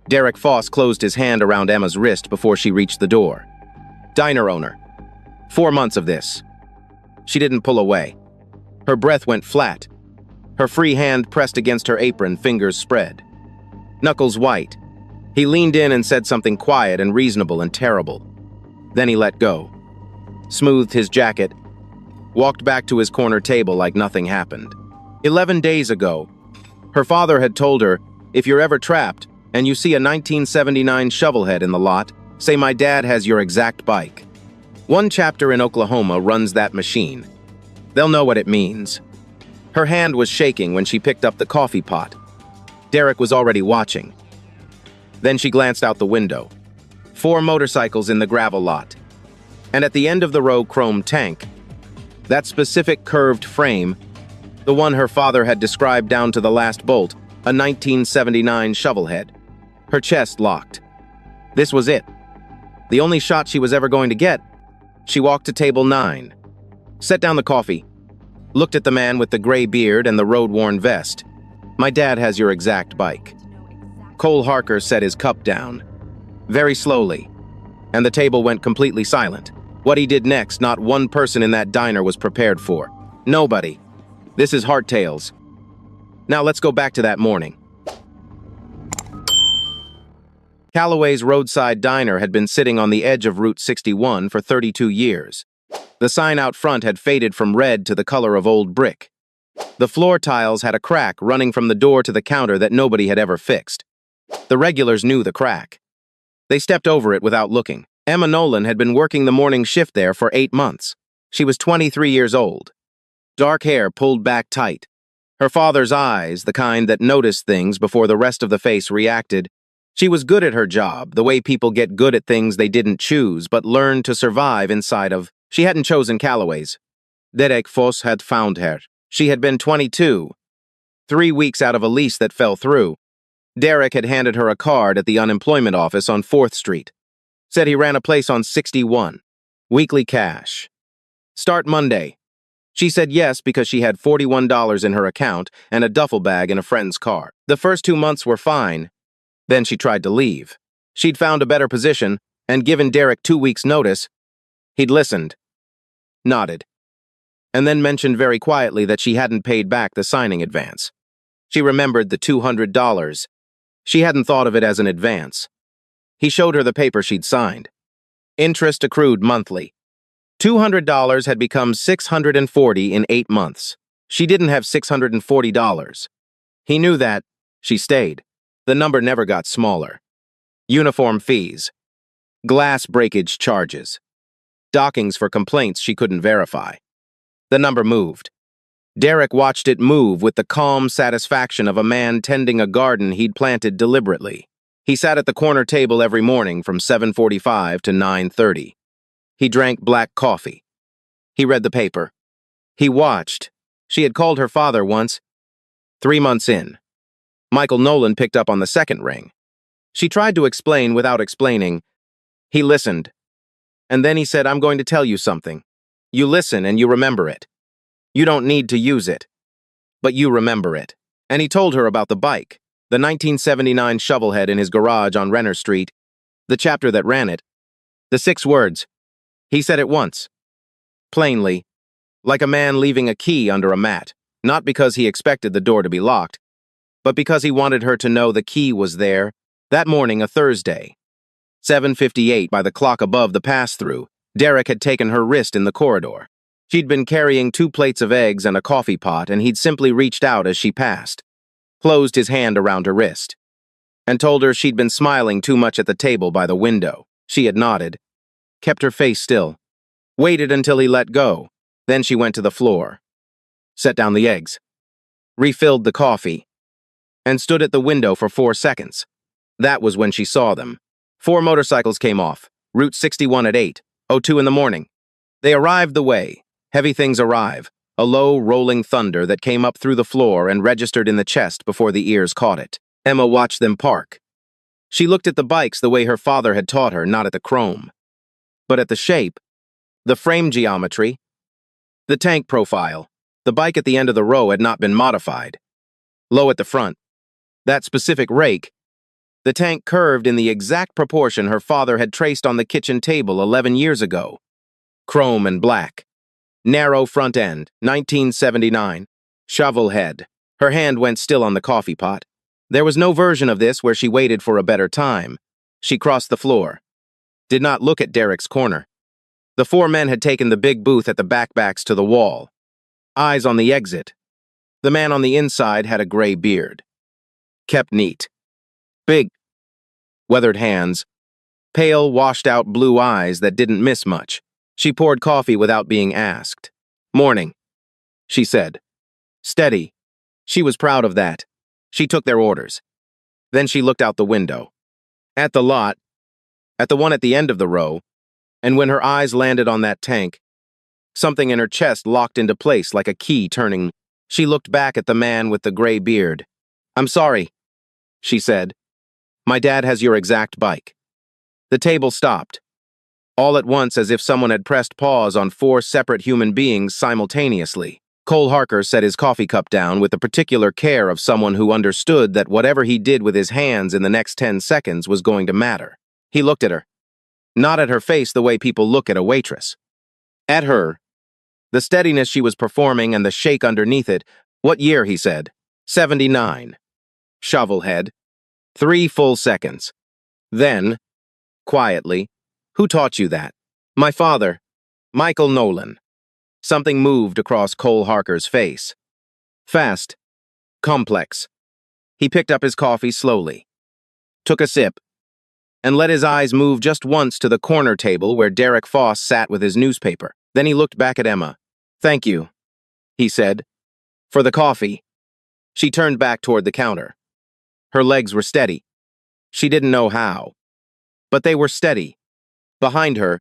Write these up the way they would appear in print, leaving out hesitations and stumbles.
Derek Foss closed his hand around Emma's wrist before she reached the door. Diner owner. 4 months of this. She didn't pull away. Her breath went flat. Her free hand pressed against her apron, fingers spread. Knuckles white. He leaned in and said something quiet and reasonable and terrible. Then he let go. Smoothed his jacket. Walked back to his corner table like nothing happened. 11 days ago, her father had told her, if you're ever trapped and you see a 1979 shovelhead in the lot, say my dad has your exact bike. One chapter in Oklahoma runs that machine. They'll know what it means. Her hand was shaking when she picked up the coffee pot. Derek was already watching. Then she glanced out the window. 4 motorcycles in the gravel lot. And at the end of the row, chrome tank. That specific curved frame, the one her father had described down to the last bolt, a 1979 shovelhead. Her chest locked. This was it. The only shot she was ever going to get. She walked to table 9. Set down the coffee. Looked at the man with the gray beard and the road-worn vest. My dad has your exact bike. Cole Harker set his cup down. Very slowly. And the table went completely silent. What he did next, not one person in that diner was prepared for. Nobody. This is Heart Tales. Now let's go back to that morning. Callaway's roadside diner had been sitting on the edge of Route 61 for 32 years. The sign out front had faded from red to the color of old brick. The floor tiles had a crack running from the door to the counter that nobody had ever fixed. The regulars knew the crack. They stepped over it without looking. Emma Nolan had been working the morning shift there for 8 months. She was 23 years old. Dark hair pulled back tight. Her father's eyes, the kind that noticed things before the rest of the face reacted. She was good at her job, the way people get good at things they didn't choose but learned to survive inside of. She hadn't chosen Callaway's. Derek Foss had found her. She had been 22. 3 weeks out of a lease that fell through. Derek had handed her a card at the unemployment office on 4th Street. Said he ran a place on 61. Weekly cash. Start Monday. She said yes because she had $41 in her account and a duffel bag in a friend's car. The first 2 months were fine. Then she tried to leave. She'd found a better position and given Derek 2 weeks' notice. He'd listened. Nodded. And then mentioned very quietly that she hadn't paid back the signing advance. She remembered the $200. She hadn't thought of it as an advance. He showed her the paper she'd signed. Interest accrued monthly. $200 had become $640 in 8 months. She didn't have $640. He knew that. She stayed. The number never got smaller. Uniform fees. Glass breakage charges. Dockings for complaints she couldn't verify. The number moved. Derek watched it move with the calm satisfaction of a man tending a garden he'd planted deliberately. He sat at the corner table every morning from 7:45 to 9:30. He drank black coffee. He read the paper. He watched. She had called her father once. 3 months in. Michael Nolan picked up on the second ring. She tried to explain without explaining. He listened. And then he said, I'm going to tell you something. You listen and you remember it. You don't need to use it. But you remember it. And he told her about the bike, the 1979 shovelhead in his garage on Renner Street, the chapter that ran it, the 6 words. He said it once. Plainly, like a man leaving a key under a mat, not because he expected the door to be locked, but because he wanted her to know the key was there, that morning, a Thursday. 7:58 by the clock above the pass-through, Derek had taken her wrist in the corridor. She'd been carrying 2 plates of eggs and a coffee pot, and he'd simply reached out as she passed, closed his hand around her wrist, and told her she'd been smiling too much at the table by the window. She had nodded, kept her face still, waited until he let go. Then she went to the floor, set down the eggs, refilled the coffee, and stood at the window for 4 seconds. That was when she saw them. 4 motorcycles came off, Route 61 at 8:02 in the morning. They arrived the way. Heavy things arrive, a low, rolling thunder that came up through the floor and registered in the chest before the ears caught it. Emma watched them park. She looked at the bikes the way her father had taught her, not at the chrome, but at the shape, the frame geometry, the tank profile. The bike at the end of the row had not been modified. Low at the front. That specific rake, The tank curved in the exact proportion her father had traced on the kitchen table 11 years ago. Chrome and black. Narrow front end, 1979. Shovelhead. Her hand went still on the coffee pot. There was no version of this where she waited for a better time. She crossed the floor. Did not look at Derek's corner. The four men had taken the big booth at the backs to the wall. Eyes on the exit. The man on the inside had a gray beard. Kept neat. Big, weathered hands. Pale, washed-out blue eyes that didn't miss much. She poured coffee without being asked. "Morning," she said. Steady. She was proud of that. She took their orders. Then she looked out the window. At the lot, at the one at the end of the row, and when her eyes landed on that tank, something in her chest locked into place like a key turning. She looked back at the man with the gray beard. "I'm sorry," she said. "My dad has your exact bike." The table stopped. All at once, as if someone had pressed pause on four separate human beings simultaneously. Cole Harker set his coffee cup down with the particular care of someone who understood that whatever he did with his hands in the next 10 seconds was going to matter. He looked at her. Not at her face the way people look at a waitress. At her. The steadiness she was performing and the shake underneath it. "What year?" he said. 79. Shovelhead. 3 full seconds. Then, quietly, "Who taught you that?" "My father, Michael Nolan." Something moved across Cole Harker's face. Fast. Complex. He picked up his coffee slowly. Took a sip. And let his eyes move just once to the corner table where Derek Foss sat with his newspaper. Then he looked back at Emma. "Thank you," he said, "for the coffee." She turned back toward the counter. Her legs were steady. She didn't know how. But they were steady. Behind her,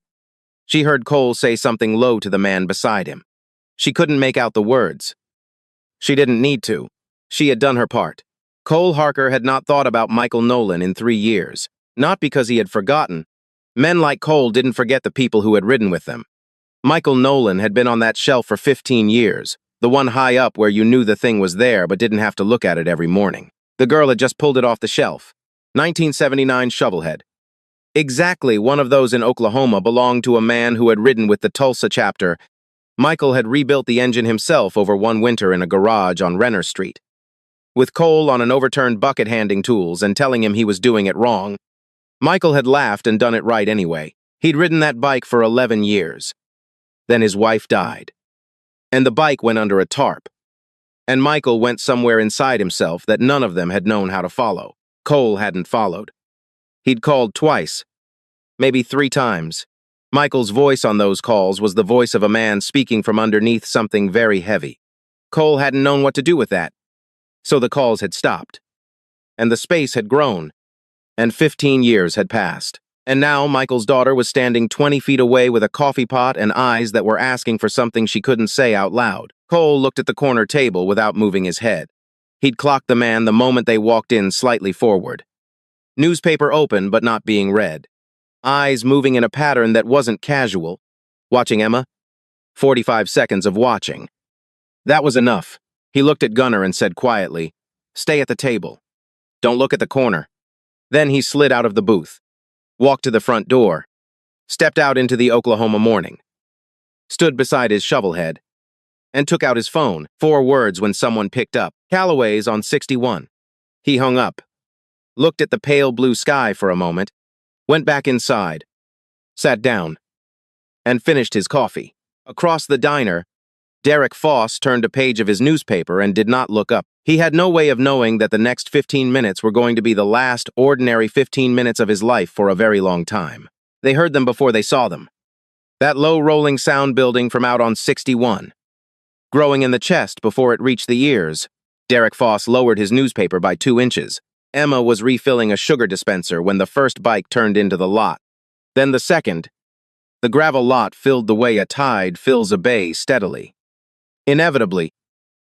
she heard Cole say something low to the man beside him. She couldn't make out the words. She didn't need to. She had done her part. Cole Harker had not thought about Michael Nolan in 3 years. Not because he had forgotten. Men like Cole didn't forget the people who had ridden with them. Michael Nolan had been on that shelf for 15 years, the one high up where you knew the thing was there but didn't have to look at it every morning. The girl had just pulled it off the shelf. 1979 Shovelhead. Exactly one of those in Oklahoma belonged to a man who had ridden with the Tulsa chapter. Michael had rebuilt the engine himself over one winter in a garage on Renner Street. With Cole on an overturned bucket handing tools and telling him he was doing it wrong, Michael had laughed and done it right anyway. He'd ridden that bike for 11 years. Then his wife died. And the bike went under a tarp. And Michael went somewhere inside himself that none of them had known how to follow. Cole hadn't followed. He'd called twice, maybe 3 times. Michael's voice on those calls was the voice of a man speaking from underneath something very heavy. Cole hadn't known what to do with that. So the calls had stopped. And the space had grown. And 15 years had passed. And now Michael's daughter was standing 20 feet away with a coffee pot and eyes that were asking for something she couldn't say out loud. Cole looked at the corner table without moving his head. He'd clocked the man the moment they walked in slightly forward. Newspaper open but not being read. Eyes moving in a pattern that wasn't casual. Watching Emma? 45 seconds of watching. That was enough. He looked at Gunnar and said quietly, "Stay at the table. Don't look at the corner." Then he slid out of the booth, walked to the front door, stepped out into the Oklahoma morning, stood beside his shovelhead, and took out his phone. 4 words when someone picked up. "Callaway's on 61. He hung up, looked at the pale blue sky for a moment, went back inside, sat down, and finished his coffee. Across the diner, Derek Foss turned a page of his newspaper and did not look up. He had no way of knowing that the next 15 minutes were going to be the last ordinary 15 minutes of his life for a very long time. They heard them before they saw them. That low rolling sound building from out on 61. Growing in the chest before it reached the ears. Derek Foss lowered his newspaper by 2 inches. Emma was refilling a sugar dispenser when the first bike turned into the lot. Then the second. The gravel lot filled the way a tide fills a bay steadily. Inevitably,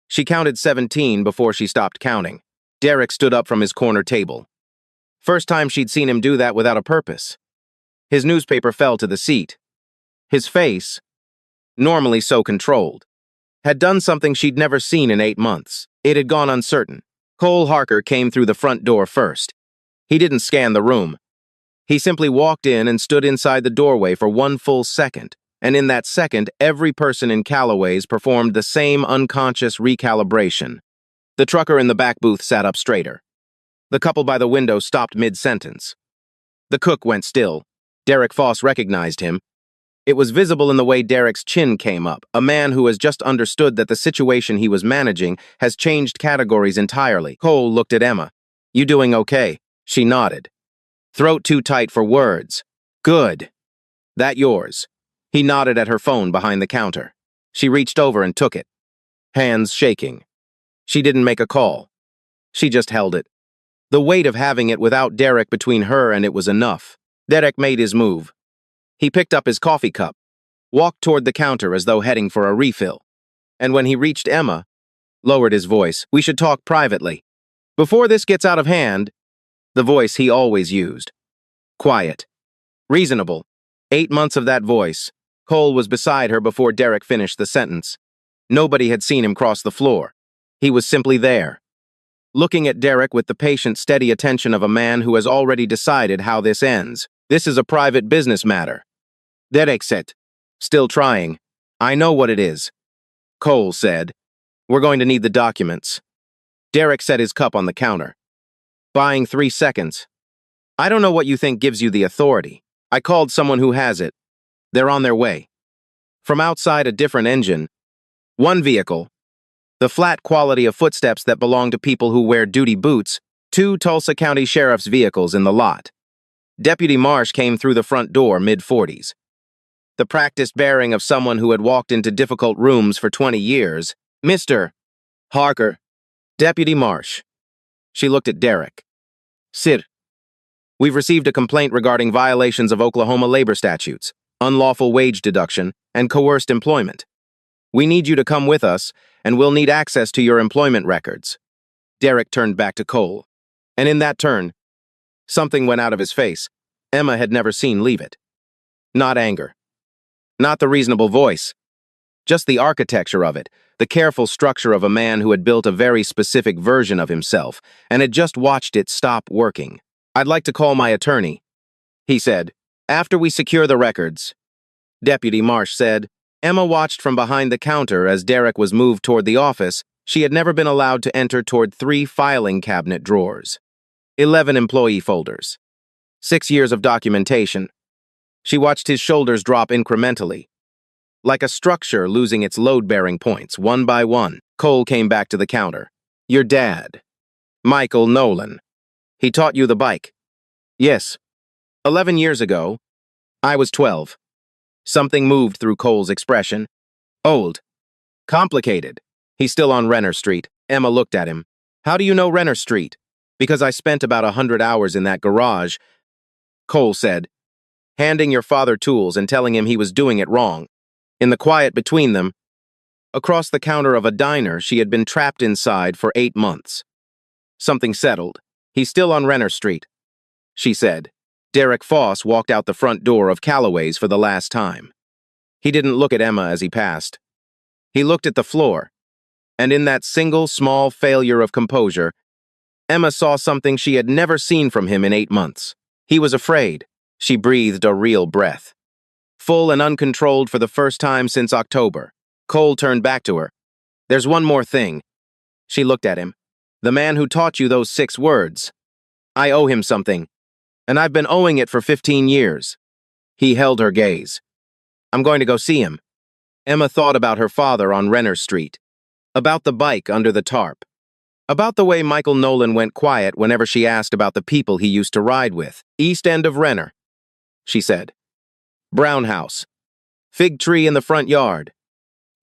she counted 17 before she stopped counting. Derek stood up from his corner table. First time she'd seen him do that without a purpose. His newspaper fell to the seat. His face, normally so controlled, had done something she'd never seen in 8 months. It had gone uncertain. Cole Harker came through the front door first. He didn't scan the room. He simply walked in and stood inside the doorway for one full second, and in that second, every person in Calloway's performed the same unconscious recalibration. The trucker in the back booth sat up straighter. The couple by the window stopped mid-sentence. The cook went still. Derek Foss recognized him. It was visible in the way Derek's chin came up, a man who has just understood that the situation he was managing has changed categories entirely. Cole looked at Emma. "You doing okay?" She nodded. "Throat too tight for words." "Good. That yours?" He nodded at her phone behind the counter. She reached over and took it, hands shaking. She didn't make a call. She just held it. The weight of having it without Derek between her and it was enough. Derek made his move. He picked up his coffee cup, walked toward the counter as though heading for a refill. And when he reached Emma, lowered his voice, "We should talk privately. Before this gets out of hand," the voice he always used. Quiet. Reasonable. 8 months of that voice. Cole was beside her before Derek finished the sentence. Nobody had seen him cross the floor. He was simply there, looking at Derek with the patient, steady attention of a man who has already decided how this ends. "This is a private business matter." Derek said, still trying. "I know what it is." Cole said, "We're going to need the documents." Derek set his cup on the counter. "Buying 3 seconds. I don't know what you think gives you the authority. I called someone who has it. They're on their way." From outside a different engine, one vehicle, the flat quality of footsteps that belong to people who wear duty boots, 2 Tulsa County Sheriff's vehicles in the lot. Deputy Marsh came through the front door, mid-40s. The practiced bearing of someone who had walked into difficult rooms for 20 years. "Mr. Harker." "Deputy Marsh." She looked at Derek. "Sir, we've received a complaint regarding violations of Oklahoma labor statutes, unlawful wage deduction, and coerced employment. We need you to come with us, and we'll need access to your employment records." Derek turned back to Cole. And in that turn, something went out of his face Emma had never seen leave it. Not anger. Not the reasonable voice. Just the architecture of it, the careful structure of a man who had built a very specific version of himself and had just watched it stop working. "I'd like to call my attorney," he said, "after we secure the records." Deputy Marsh said. Emma watched from behind the counter as Derek was moved toward the office. She had never been allowed to enter toward 3 filing cabinet drawers, 11 employee folders, 6 years of documentation. She watched his shoulders drop incrementally, like a structure losing its load-bearing points, one by one. Cole came back to the counter. "Your dad, Michael Nolan. He taught you the bike?" "Yes. 11 years ago. I was 12. Something moved through Cole's expression. "Old. Complicated. He's still on Renner Street." Emma looked at him. "How do you know Renner Street?" "Because I spent about 100 hours in that garage," Cole said, handing your father tools and telling him he was doing it wrong. In the quiet between them, across the counter of a diner she had been trapped inside for 8 months. Something settled. "He's still on Renner Street," she said. Derek Foss walked out the front door of Calloway's for the last time. He didn't look at Emma as he passed. He looked at the floor, and in that single small failure of composure, Emma saw something she had never seen from him in 8 months. He was afraid. She breathed a real breath. Full and uncontrolled for the first time since October. Cole turned back to her. "There's one more thing." She looked at him. "The man who taught you those 6 words. I owe him something, and I've been owing it for 15 years. He held her gaze. "I'm going to go see him." Emma thought about her father on Renner Street, about the bike under the tarp, about the way Michael Nolan went quiet whenever she asked about the people he used to ride with. "East end of Renner," she said. "Brown house. Fig tree in the front yard."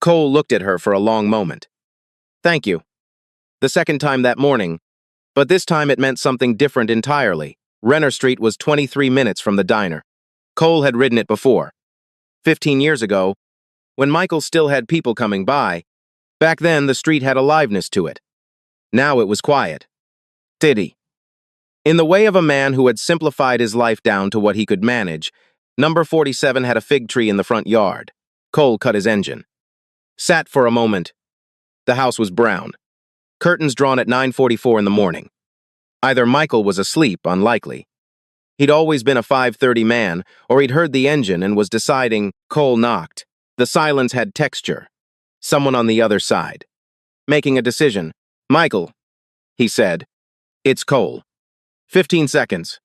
Cole looked at her for a long moment. "Thank you." The second time that morning, but this time it meant something different entirely. Renner Street was 23 minutes from the diner. Cole had ridden it before. 15 years ago, when Michael still had people coming by. Back then, the street had aliveness to it. Now it was quiet. Steady. In the way of a man who had simplified his life down to what he could manage, number 47 had a fig tree in the front yard. Cole cut his engine. Sat for a moment. The house was brown. Curtains drawn at 9:44 in the morning. Either Michael was asleep, unlikely. He'd always been a 5:30 man, or he'd heard the engine and was deciding. Cole knocked. The silence had texture. Someone on the other side. Making a decision. "Michael," he said. "It's Cole." 15 seconds.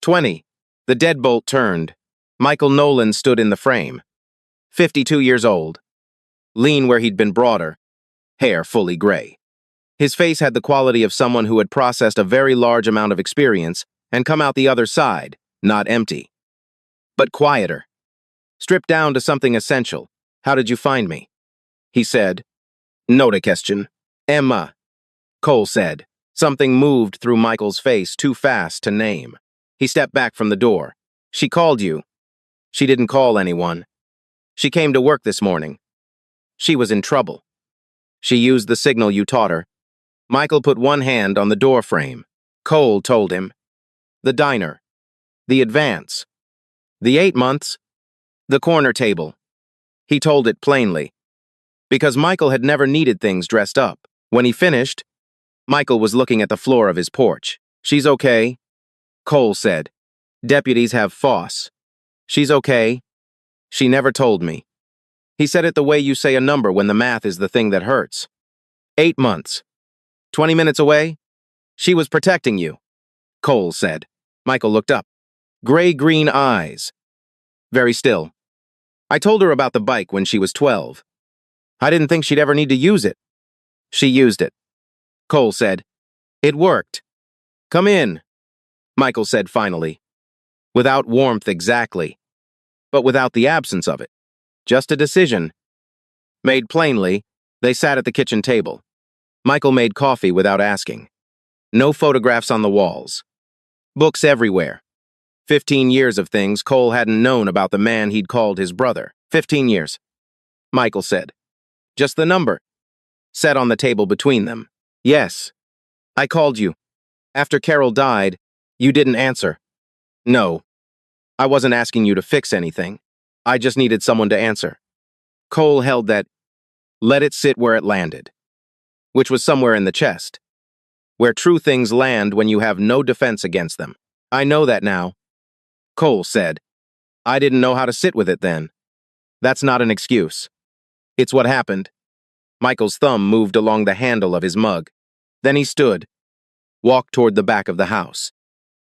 20. The deadbolt turned. Michael Nolan stood in the frame. 52 years old. Lean where he'd been broader. Hair fully gray. His face had the quality of someone who had processed a very large amount of experience and come out the other side, not empty, but quieter. Stripped down to something essential. "How did you find me?" he said. "Not question. Emma," Cole said. Something moved through Michael's face too fast to name. He stepped back from the door. "She called you." "She didn't call anyone. She came to work this morning. She was in trouble. She used the signal you taught her." Michael put one hand on the door frame. Cole told him. "The diner. The advance. The 8 months. The corner table." He told it plainly. Because Michael had never needed things dressed up. When he finished, Michael was looking at the floor of his porch. "She's okay," Cole said. "Deputies have FOSS. She's okay. She never told me." He said it the way you say a number when the math is the thing that hurts. 8 months. 20 minutes away? She was protecting you, Cole said. Michael looked up. Gray-green eyes. Very still. "I told her about the bike when she was 12. I didn't think she'd ever need to use it." "She used it," Cole said. "It worked." "Come in," Michael said finally. Without warmth exactly, but without the absence of it. Just a decision. Made plainly, they sat at the kitchen table. Michael made coffee without asking. No photographs on the walls. Books everywhere. 15 years of things Cole hadn't known about the man he'd called his brother. 15 years, Michael said. "Just the number." Set on the table between them. "Yes. I called you. After Carol died, you didn't answer." "No. I wasn't asking you to fix anything. I just needed someone to answer." Cole held that. Let it sit where it landed. Which was somewhere in the chest. Where true things land when you have no defense against them. "I know that now," Cole said. "I didn't know how to sit with it then." "That's not an excuse. It's what happened." Michael's thumb moved along the handle of his mug. Then he stood, walked toward the back of the house.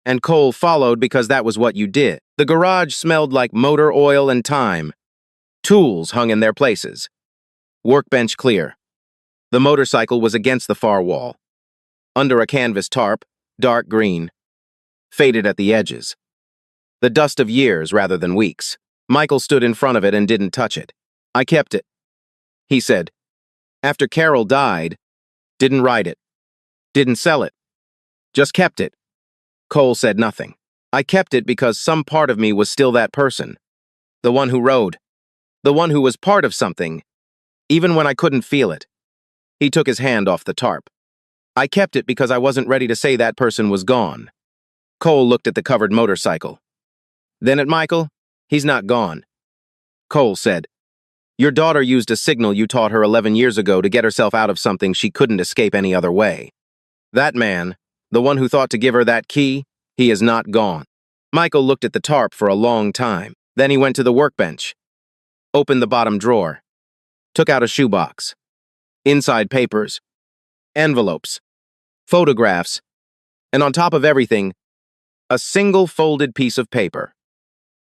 And Cole followed because that was what you did. The garage smelled like motor oil and time. Tools hung in their places. Workbench clear. The motorcycle was against the far wall. Under a canvas tarp, dark green. Faded at the edges. The dust of years rather than weeks. Michael stood in front of it and didn't touch it. "I kept it," he said. "After Carol died, didn't ride it. Didn't sell it. Just kept it." Cole said nothing. "I kept it because some part of me was still that person. The one who rode. The one who was part of something, even when I couldn't feel it." He took his hand off the tarp. "I kept it because I wasn't ready to say that person was gone." Cole looked at the covered motorcycle. Then at Michael. "He's not gone," Cole said. "Your daughter used a signal you taught her 11 years ago to get herself out of something she couldn't escape any other way. That man, the one who thought to give her that key, he is not gone." Michael looked at the tarp for a long time. Then he went to the workbench. Opened the bottom drawer. Took out a shoebox. Inside papers. Envelopes. Photographs. And on top of everything, a single folded piece of paper.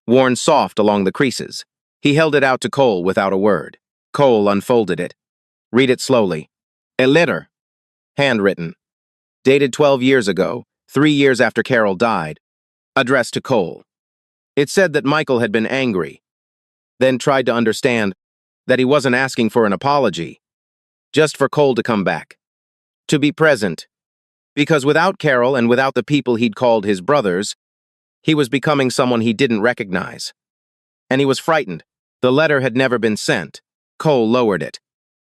Worn soft along the creases. He held it out to Cole without a word. Cole unfolded it. "Read it slowly." "A letter." Handwritten. Dated 12 years ago, 3 years after Carol died. Addressed to Cole. It said that Michael had been angry. Then tried to understand that he wasn't asking for an apology. Just for Cole to come back. To be present. Because without Carol and without the people he'd called his brothers, he was becoming someone he didn't recognize. And he was frightened. The letter had never been sent. Cole lowered it.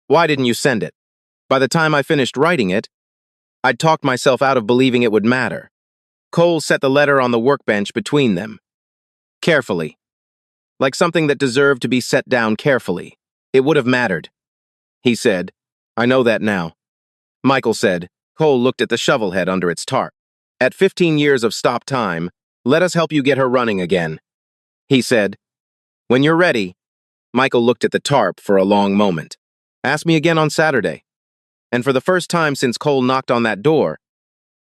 "Why didn't you send it?" "By the time I finished writing it, I'd talked myself out of believing it would matter." Cole set the letter on the workbench between them. Carefully. Like something that deserved to be set down carefully. "It would have mattered," he said. "I know that now," Michael said. Cole looked at the shovelhead under its tarp. At 15 years of stop time, let us help you get her running again, he said. When you're ready. Michael looked at the tarp for a long moment. Ask me again on Saturday. And for the first time since Cole knocked on that door,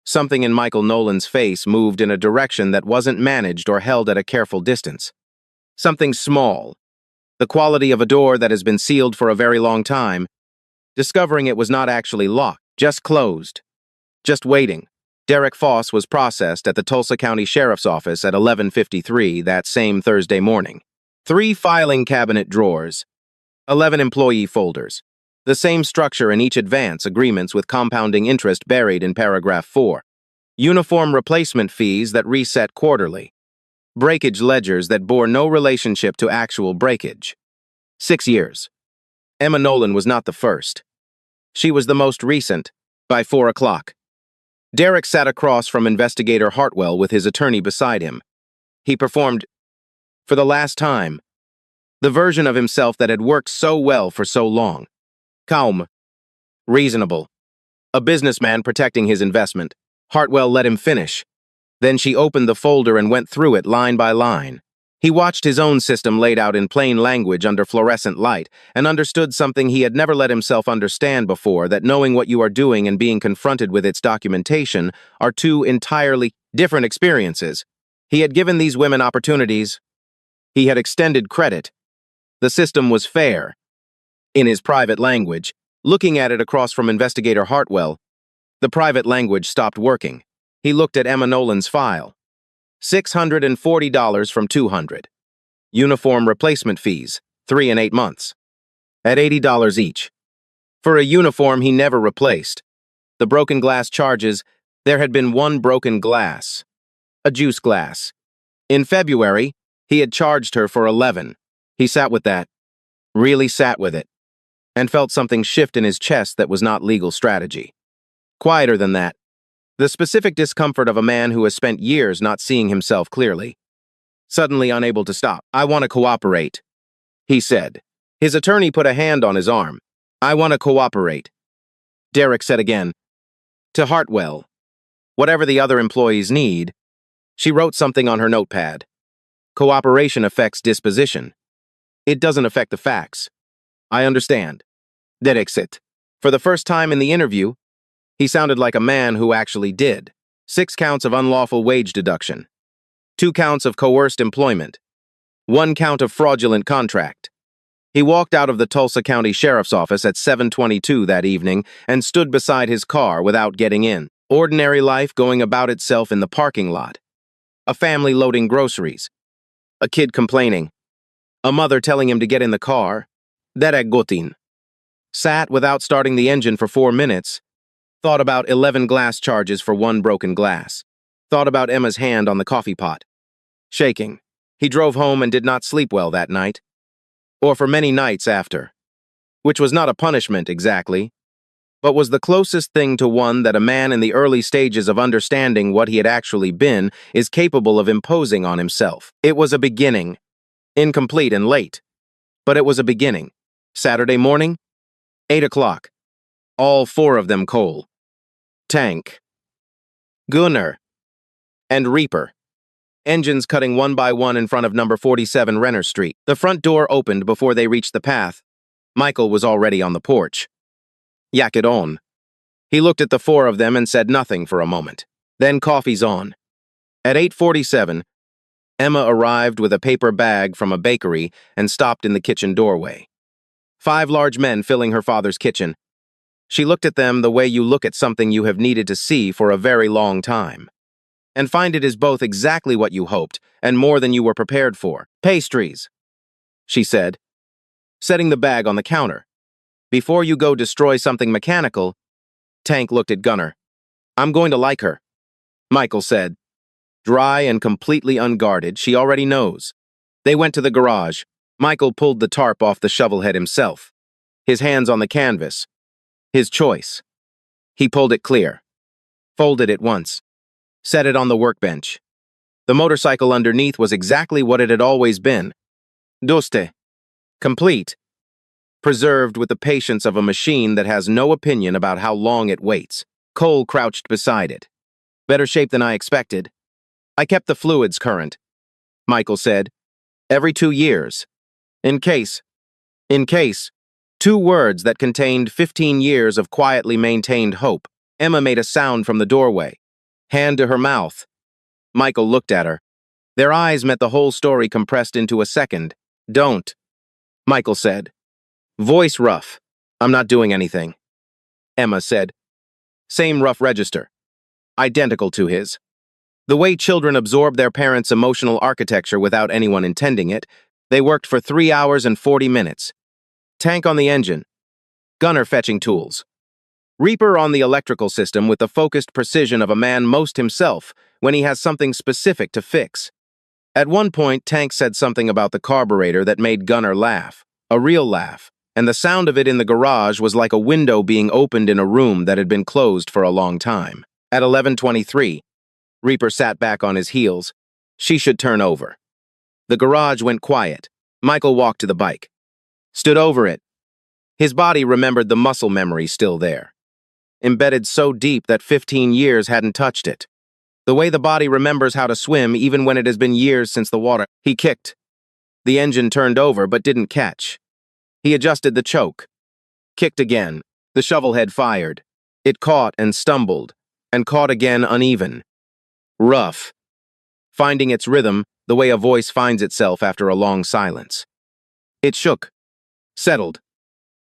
something in Michael Nolan's face moved in a direction that wasn't managed or held at a careful distance. Something small, the quality of a door that has been sealed for a very long time, discovering it was not actually locked, just closed, just waiting. Derek Foss was processed at the Tulsa County Sheriff's Office at 11:53 that same Thursday morning. 3 filing cabinet drawers, 11 employee folders, the same structure in each advance agreements with compounding interest buried in paragraph 4. Uniform replacement fees that reset quarterly. Breakage ledgers that bore no relationship to actual breakage. 6 years. Emma Nolan was not the first. She was the most recent, by 4 o'clock. Derek sat across from Investigator Hartwell with his attorney beside him. He performed, for the last time, the version of himself that had worked so well for so long. Calm. Reasonable. A businessman protecting his investment. Hartwell let him finish. Then she opened the folder and went through it line by line. He watched his own system laid out in plain language under fluorescent light and understood something he had never let himself understand before, that knowing what you are doing and being confronted with its documentation are 2 entirely different experiences. He had given these women opportunities. He had extended credit. The system was fair. In his private language, looking at it across from Investigator Hartwell, the private language stopped working. He looked at Emma Nolan's file. $640 from $200. Uniform replacement fees, 3 and 8 months. At $80 each. For a uniform he never replaced. The broken glass charges, there had been 1 broken glass. A juice glass. In February, he had charged her for 11. He sat with that. Really sat with it. And felt something shift in his chest that was not legal strategy. Quieter than that. The specific discomfort of a man who has spent years not seeing himself clearly. Suddenly unable to stop. I want to cooperate, he said. His attorney put a hand on his arm. I want to cooperate. Derek said again. To Hartwell. Whatever the other employees need. She wrote something on her notepad. Cooperation affects disposition. It doesn't affect the facts. I understand. Derek said. For the first time in the interview, he sounded like a man who actually did. 6 counts of unlawful wage deduction. 2 counts of coerced employment. 1 count of fraudulent contract. He walked out of the Tulsa County Sheriff's Office at 7:22 that evening and stood beside his car without getting in. Ordinary life going about itself in the parking lot. A family loading groceries. A kid complaining. A mother telling him to get in the car. Derek Gotin. Sat without starting the engine for 4 minutes. Thought about 11 glass charges for 1 broken glass. Thought about Emma's hand on the coffee pot. Shaking. He drove home and did not sleep well that night. Or for many nights after. Which was not a punishment exactly, but was the closest thing to one that a man in the early stages of understanding what he had actually been is capable of imposing on himself. It was a beginning. Incomplete and late. But it was a beginning. Saturday morning, 8 o'clock. All 4 of them Cole. Tank, Gunnar, and Reaper. Engines cutting 1 by 1 in front of number 47 Renner Street. The front door opened before they reached the path. Michael was already on the porch. Yak it on. He looked at the 4 of them and said nothing for a moment. Then coffee's on. At 8:47, Emma arrived with a paper bag from a bakery and stopped in the kitchen doorway. 5 large men filling her father's kitchen. She looked at them the way you look at something you have needed to see for a very long time, and find it is both exactly what you hoped and more than you were prepared for. Pastries, she said, setting the bag on the counter. Before you go destroy something mechanical. Tank looked at Gunnar. I'm going to like her, Michael said. Dry and completely unguarded, she already knows. They went to the garage. Michael pulled the tarp off the shovelhead himself, his hands on the canvas. His choice. He pulled it clear. Folded it once. Set it on the workbench. The motorcycle underneath was exactly what it had always been. Doste. Complete. Preserved with the patience of a machine that has no opinion about how long it waits. Cole crouched beside it. Better shape than I expected. I kept the fluids current, Michael said. Every 2 years. In case. In case. 2 words that contained 15 years of quietly maintained hope. Emma made a sound from the doorway. Hand to her mouth. Michael looked at her. Their eyes met, the whole story compressed into a second. Don't, Michael said. Voice rough. I'm not doing anything. Emma said. Same rough register. Identical to his. The way children absorb their parents' emotional architecture without anyone intending it, they worked for 3 hours and 40 minutes. Tank on the engine. Gunner fetching tools. Reaper on the electrical system with the focused precision of a man most himself when he has something specific to fix. At one point, Tank said something about the carburetor that made Gunner laugh, a real laugh, and the sound of it in the garage was like a window being opened in a room that had been closed for a long time. At 11:23, Reaper sat back on his heels. She should turn over. The garage went quiet. Michael walked to the bike. Stood over it. His body remembered the muscle memory still there. Embedded so deep that 15 years hadn't touched it. The way the body remembers how to swim even when it has been years since the water. He kicked. The engine turned over but didn't catch. He adjusted the choke. Kicked again. The shovelhead fired. It caught and stumbled, and caught again uneven. Rough. Finding its rhythm, the way a voice finds itself after a long silence. It shook. Settled.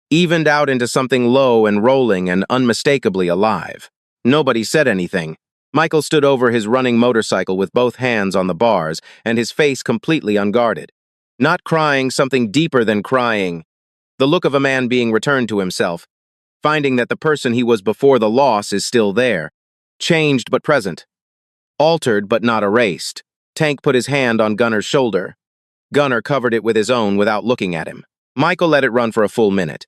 Evened out into something low and rolling and unmistakably alive. Nobody said anything. Michael stood over his running motorcycle with both hands on the bars and his face completely unguarded. Not crying, something deeper than crying. The look of a man being returned to himself, finding that the person he was before the loss is still there. Changed but present. Altered but not erased. Tank put his hand on Gunner's shoulder. Gunner covered it with his own without looking at him. Michael let it run for a full minute.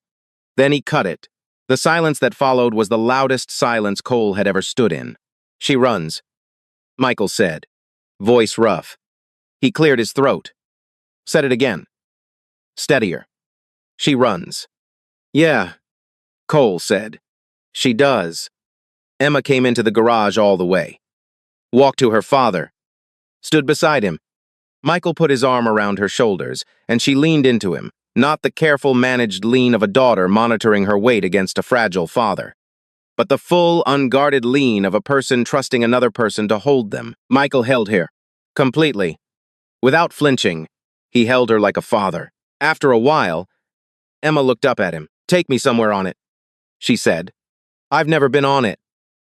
Then he cut it. The silence that followed was the loudest silence Cole had ever stood in. She runs, Michael said, voice rough. He cleared his throat. Said it again. Steadier. She runs. Yeah, Cole said. She does. Emma came into the garage all the way. Walked to her father. Stood beside him. Michael put his arm around her shoulders, and she leaned into him, not the careful, managed lean of a daughter monitoring her weight against a fragile father, but the full, unguarded lean of a person trusting another person to hold them. Michael held her, completely. Without flinching, he held her like a father. After a while, Emma looked up at him. Take me somewhere on it, she said. I've never been on it.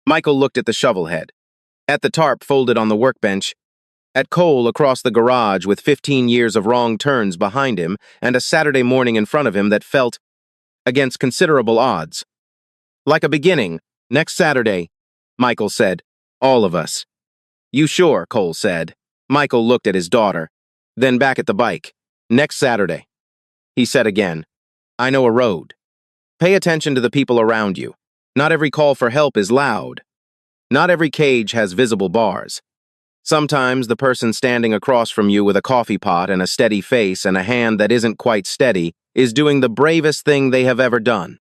Michael looked at the shovelhead, at the tarp folded on the workbench, at Cole across the garage with 15 years of wrong turns behind him and a Saturday morning in front of him that felt, against considerable odds, like a beginning. Next Saturday, Michael said. All of us. You sure? Cole said. Michael looked at his daughter, then back at the bike. Next Saturday. He said again. I know a road. Pay attention to the people around you. Not every call for help is loud. Not every cage has visible bars. Sometimes the person standing across from you with a coffee pot and a steady face and a hand that isn't quite steady is doing the bravest thing they have ever done.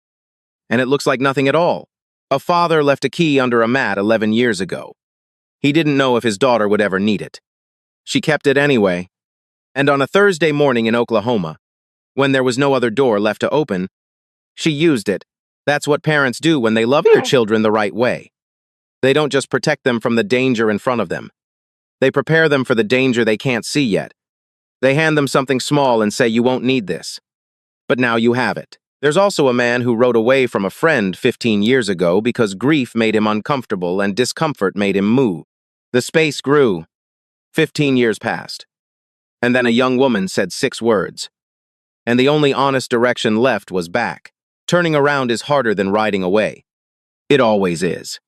And it looks like nothing at all. A father left a key under a mat 11 years ago. He didn't know if his daughter would ever need it. She kept it anyway. And on a Thursday morning in Oklahoma, when there was no other door left to open, she used it. That's what parents do when they love their children the right way. They don't just protect them from the danger in front of them. They prepare them for the danger they can't see yet. They hand them something small and say, you won't need this. But now you have it. There's also a man who rode away from a friend 15 years ago because grief made him uncomfortable and discomfort made him move. The space grew. 15 years passed. And then a young woman said 6 words. And the only honest direction left was back. Turning around is harder than riding away. It always is.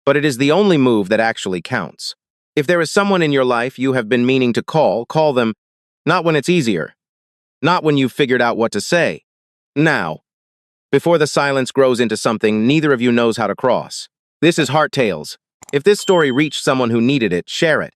But it is the only move that actually counts. If there is someone in your life you have been meaning to call them, not when it's easier. Not when you've figured out what to say. Now. Before the silence grows into something neither of you knows how to cross. This is Heart Tales. If this story reached someone who needed it, share it.